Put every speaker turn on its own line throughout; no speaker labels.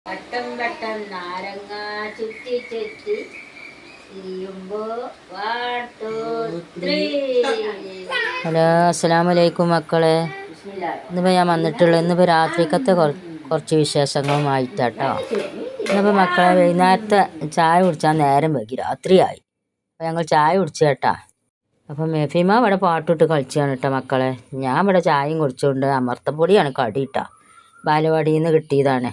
വട്ടം വട്ടം നാരങ്ങ ചുറ്റി ചുറ്റി ഹലോ അസ്സലാമലൈക്കും മക്കളെ. ഇന്നിപ്പോൾ ഞാൻ വന്നിട്ടുള്ളത് ഇന്നിപ്പോൾ രാത്രിക്കത്തെ കുറച്ച് വിശേഷങ്ങളുമായിട്ടാട്ടോ. ഇന്നിപ്പോൾ മക്കളെ വൈകുന്നേരത്തെ ചായ കുടിച്ചാൽ നേരം വൈകി, രാത്രിയായി. അപ്പോൾ ഞങ്ങൾ ചായ കുടിച്ചു കേട്ടാ. അപ്പം മെഫിമ ഇവിടെ പാട്ടിട്ട് കളിച്ചാണ് കേട്ടോ മക്കളെ. ഞാൻ ഇവിടെ ചായയും കുടിച്ചുകൊണ്ട് അമർത്തപ്പൊടിയാണ് കടിയിട്ടാ, ബാലവാടിയിൽ നിന്ന് കിട്ടിയതാണ്.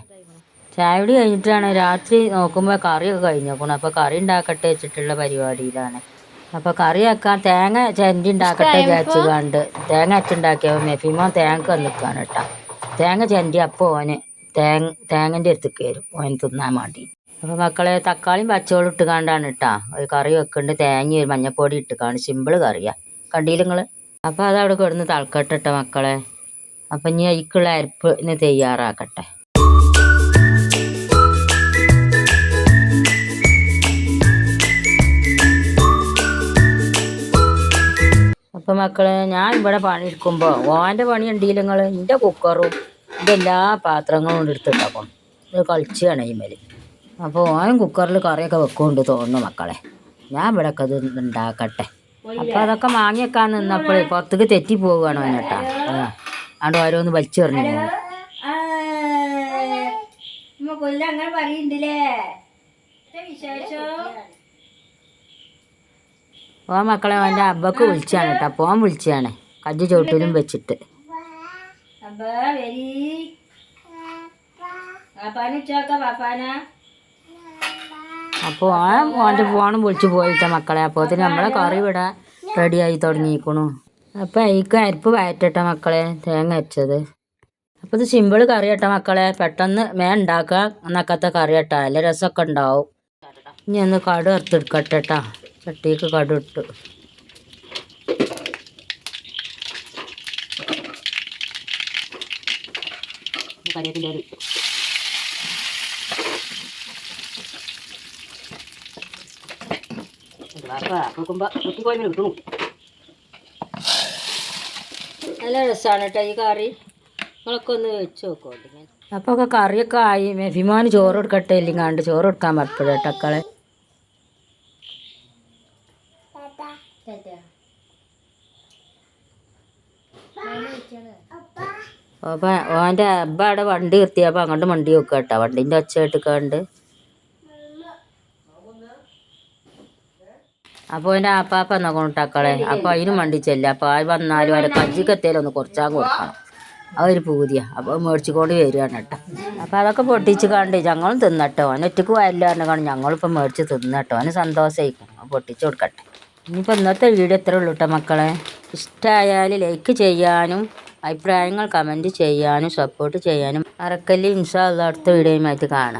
ചായ കുടി കഴിഞ്ഞിട്ടാണ് രാത്രി നോക്കുമ്പോൾ കറിയൊക്കെ കഴിഞ്ഞോക്കണം. അപ്പോൾ കറി ഉണ്ടാക്കട്ടെ വെച്ചിട്ടുള്ള പരിപാടിയിലാണ്. അപ്പോൾ കറി വെക്കാൻ തേങ്ങ ചെരണ്ടി ഉണ്ടാക്കട്ടെ വിചാരിച്ച് കണ്ട് തേങ്ങ അച്ചുണ്ടാക്കിയപ്പോൾ മെഫിമ തേങ്ങ വന്നിക്കാണ് കേട്ടോ. തേങ്ങ ചെരണ്ടി അപ്പോൾ ഓന് തേങ്ങൻ്റെ അടുത്തേക്ക് വരും ഓന് തിന്നാൻ വേണ്ടി. അപ്പോൾ മക്കളെ തക്കാളിയും പച്ചവെള്ളം ഇട്ട് കാണ്ടാണ് കേട്ടോ ഒരു കറി വെക്കുന്നുണ്ട്. തേങ്ങ മഞ്ഞപ്പൊടി ഇട്ട് കാണ്ട് സിമ്പിൾ കറിയാണ്, കണ്ടില്ല നിങ്ങൾ. അപ്പോൾ അതവിടെ കിടന്ന് തളക്കട്ടെ മക്കളെ. അപ്പം ഇനി അതിക്കുള്ള അരപ്പിന് തയ്യാറാക്കട്ടെ. അപ്പോൾ മക്കളെ ഞാൻ ഇവിടെ പണിയെടുക്കുമ്പോൾ ഓൻ്റെ പണി ഉണ്ടെങ്കിൽ നിങ്ങൾ എൻ്റെ കുക്കറും എൻ്റെ എല്ലാ പാത്രങ്ങളും എടുത്തിട്ടാക്കും ഇത് കളിച്ചാണ് ഇമേൽ. അപ്പോൾ ഓൻ കുക്കറിൽ കറിയൊക്കെ വെക്കുന്നുണ്ട് തോന്നുന്നു മക്കളെ. ഞാൻ ഇവിടെ ഒക്കെ ഇത് ഉണ്ടാക്കട്ടെ. അപ്പോൾ അതൊക്കെ വാങ്ങി വെക്കാൻ നിന്നപ്പോൾ പുറത്തേക്ക് തെറ്റി പോവുകയാണ് ഓനേട്ടാ. അവിടെ ഓരോന്ന് വലിച്ചു പറഞ്ഞു ഓ മക്കളെ അവൻ്റെ അബ്ബക്ക് വിളിച്ചാണ് കേട്ടോ. അപ്പോൾ ഓൻ വിളിച്ചാണ് കജ്ജ് ചോട്ടിലും വെച്ചിട്ട്. അപ്പോൾ ഓൻ്റെ ഫോണും വിളിച്ച് പോയിട്ട മക്കളെ. അപ്പോൾ നമ്മളെ കറി ഇവിടെ റെഡിയായി തുടങ്ങിയിരിക്കണു. അപ്പോൾ അതിക്ക് അരിപ്പ് വയറ്റട്ടെ മക്കളെ, തേങ്ങ അരച്ചത്. അപ്പോൾ ഇത് സിമ്പിൾ കറി കേട്ടോ മക്കളെ, പെട്ടെന്ന് ഉണ്ടാക്കുക എന്നൊക്കത്തെ കറി കേട്ടോ, നല്ല രസമൊക്കെ ഉണ്ടാവും. ഇനി ഒന്ന് കടു വറുത്തെടുക്കട്ടെ കേട്ടോ. ചട്ടിക്ക് കടു ഇട്ടു. കരിവേപ്പിൻ്റെ ഇട്ടു. നല്ല രസമാണ് കേട്ടോ ഈ കറി, നിങ്ങളൊക്കെ ഒന്ന് വെച്ച് നോക്കുമോ. അപ്പോൾ ഒക്കെ കറിയൊക്കെ ആയി. മെഫിമാന് ചോറ് കൊടുക്കട്ടെ, ഇല്ലെങ്കിൽ ചോറ് കൊടുക്കാൻ പറ്റപ്പെടും കേട്ടക്കളെ. അപ്പോൾ ഓൻ്റെ അബ്ബ അവിടെ വണ്ടി നിർത്തിയപ്പോൾ അങ്ങോട്ട് വണ്ടി വെക്കുക കേട്ടോ. വണ്ടീൻ്റെ ഒച്ച ഇട്ടിക്കാണ്ട്. അപ്പോൾ എൻ്റെ ആപ്പാപ്പ എന്നാ കൊണ്ടിട്ടാക്കളെ. അപ്പോൾ അതിനും വണ്ടി ചെല്ലുക. അപ്പോൾ ആര് വന്നാലും അവരെ കജ്ജിക്കത്തേലും ഒന്ന് കുറച്ചാൽ കൊടുക്കണം, അതൊരു പൂതിയാണ്. അപ്പോൾ മേടിച്ചുകൊണ്ട് വരികയാണ് കേട്ടോ. അപ്പോൾ അതൊക്കെ പൊട്ടിച്ച് കണ്ട് ഞങ്ങളും തിന്നട്ടോ. അവൻ ഒറ്റക്ക് വരില്ല പറഞ്ഞാൽ ഞങ്ങളിപ്പോൾ മേടിച്ച് തിന്നട്ടോ. അവന് സന്തോഷമായിരിക്കും. പൊട്ടിച്ച് കൊടുക്കട്ടെ. ഇനിയിപ്പോൾ ഇന്നത്തെ വീഡിയോ ഇത്രേ ഉള്ളൂ കേട്ടോ മക്കളെ. ഇഷ്ടമായാൽ ലൈക്ക് ചെയ്യാനും അഭിപ്രായങ്ങൾ കമൻറ്റ് ചെയ്യാനും സപ്പോർട്ട് ചെയ്യാനും മറക്കല്ല്. ഇൻഷാ അല്ലാഹ് അടുത്ത വീഡിയോയുമായിട്ട് കാണാം.